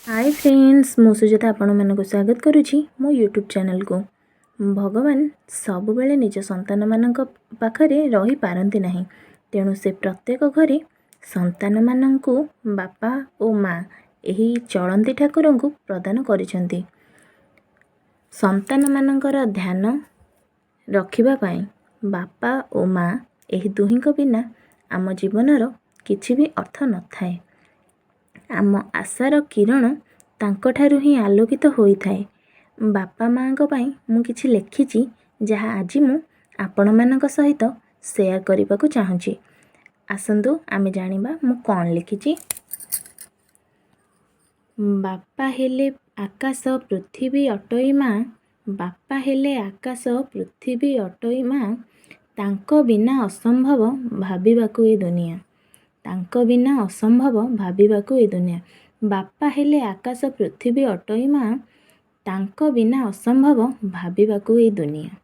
Hi friends मु सुजाता आपण मानक स्वागत करुछि मो यूट्यूब चैनल को। भगवान सब बेले निज संतान मानक पाखरे रही पारंती नहीं, तेणु से प्रत्येक घरे संतान मानंकु बापा और माँ एही चलंती ठाकुर को प्रदान करिसेंती। संतान मानकर ध्यान रखिबा पाई बापा और माँ एही दुहिंक बिना आम जीवनर किछि भी अर्थ न थाए। आम आशार किरण तांकठारु ही आलोकित होइथाए। बापा माँको पाई मु किछि लेखिछि जहा आज मु आपण मानक सहित शेयर करने को चाहूँगी। आसंतु आमे जानिबा मु कौन लिखिछि। बापा हेले आकाश पृथ्वी अटई माँ, बापा हेले आकाश पृथ्वी अटई माँ, तांको बिना असंभव भाबिबाकु ए दुनिया, तांको बिना असंभव भाबिबाकु ए दुनिया। बापा हेले आकाश पृथ्वी अटई माँ, तांको बिना असंभव भाबिबाकु ए दुनिया।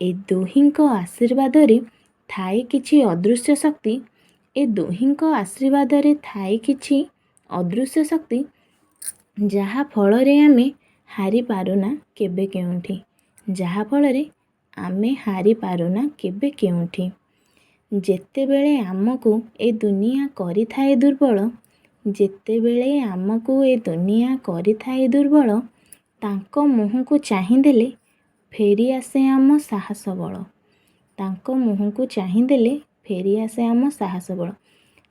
ए दुहिंको आशीर्वाद रे थाए किछि अदृश्य शक्ति, ए दुहिंको आशीर्वाद रे थाए किछि अदृश्य शक्ति, जहा फल रे आमे हारि पारुना केबे केउंठी, जहा फल रे आमे हारि पारुना केबे केउंठी। जेतेबेले आमको ए दुनिया करि थाए दुर्बल, जेतेबेले आमको ए दुनिया करि थाए दुर्बल, तांको मुह को चाहि देले फेरी आसे आम साहस बल, तांको मुह को चाहि देले फेरी आसे आम साहस बल।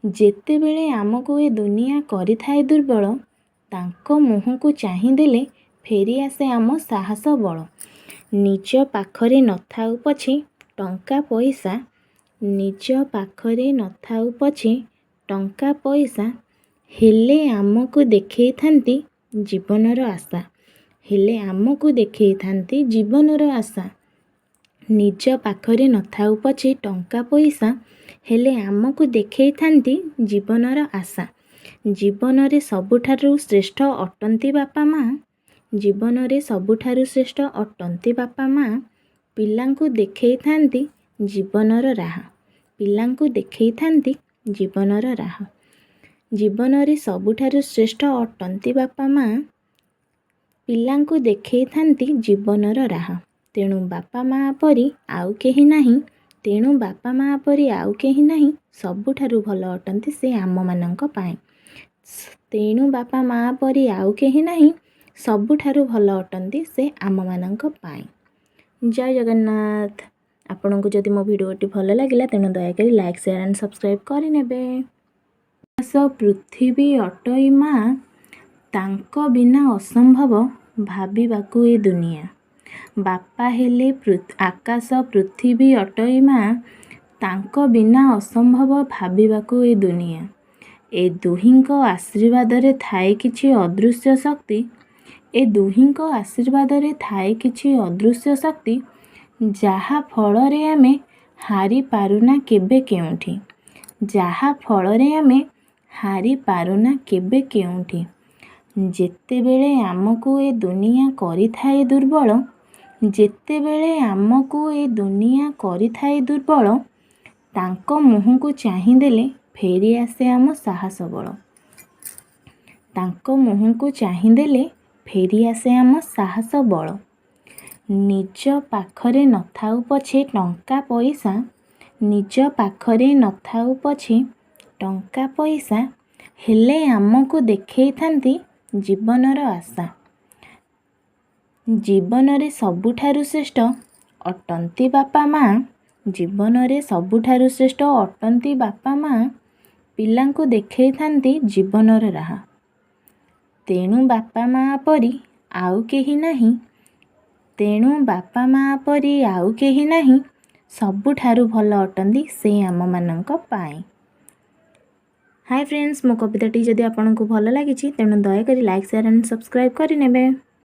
जेतेबेले आमको ए दुनिया करि थाए दुर्बल, तांको मुह को चाहि देले फेरी आसे आम साहस बल। निज पाखरे न थाउ पछे टंका पैसा, निज पाखरे न थाउ पछे टंका पैसा, हेले आमको देखै थांती जीवनर आशा, हेले आमको देखै थांती जीवनर आशा। निज पाखरे न थाउ पछे टंका पैसा, हेले आमको देखै थांती जीवनर आशा। जीवन रे सबुठारु श्रेष्ठ अटंती बापा माँ, जीवन रे सबुठारु श्रेष्ठ अटंती बापा माँ, पिलांकु देखै थांती जीवनर राह, पिलांकु देखै थांती जीवनर राह। जीवन रे सबुठारु श्रेष्ठ अटंती बापा माँ, पिलांकु देखै थांती जीवनर राह। तेणु बापा माँ परी आउ केही नाही, तेणु बापा माँ परी आउ केही नाही, सबुठारु भल अटंती से आम मानंक पाए। तेणु बापा माँ परी आउ केही नाही, सबुठारु भल अटंती से आम मानंक पाए। जय जगन्नाथ। आपनको जदि मो भिडियोटी भल लागिला तेणु दयाकरी लाइक शेयर एंड सब्सक्राइब करिनेबे। आकाश पृथ्वी अटई माँ, तांको बिना असंभव भाबिबाकु ए दुनिया। बापा हेले आकाश पृथ्वी अटई माँ, तांको बिना असंभव भाबिबाकु ए दुनिया। ए दुहिंको आशीर्वाद रे थाए किछि अदृश्य शक्ति, ए दुहिंको आशीर्वाद रे थाए किछि अदृश्य शक्ति, जहा फल रे आमे हारि पारुना केबे केउंठी, जहा फल रे आमे हारि पारुना केबे केउंठी। जेतेबेले आमको ए दुनिया करि थाए दुर्बल, जेतेबेले आमको ए दुनिया करि थाए दुर्बल, तांको मुह को चाहि देले फेरी आसे आम साहस बल, तांको मुह को चाहि देले फेरी आसे आम साहस बल। निज पाखरे न थाउ पछे टंका पैसा, निज पाखरे न थाउ पछे टंका पैसा, हेले आमको देखै थांती जीवनर आशा। जीवन रे सबुठारु श्रेष्ठ अटंती बापा माँ, जीवन रे सबुठारु श्रेष्ठ अटंती बापा माँ, पिलांकु देखै थांती जीवनर राह। तेणु बापा माँ परी आउ केही नाही, तेणु बापा माँ परी आउ केही नाही, सबुठारु भल अटंती से आम मानंक पाए। हाय फ्रेंड्स, मो कविताटी जदि आपको भल लगी तेणु दयाकरी लाइक शेयर एंड सब्सक्राइब करिनेबे।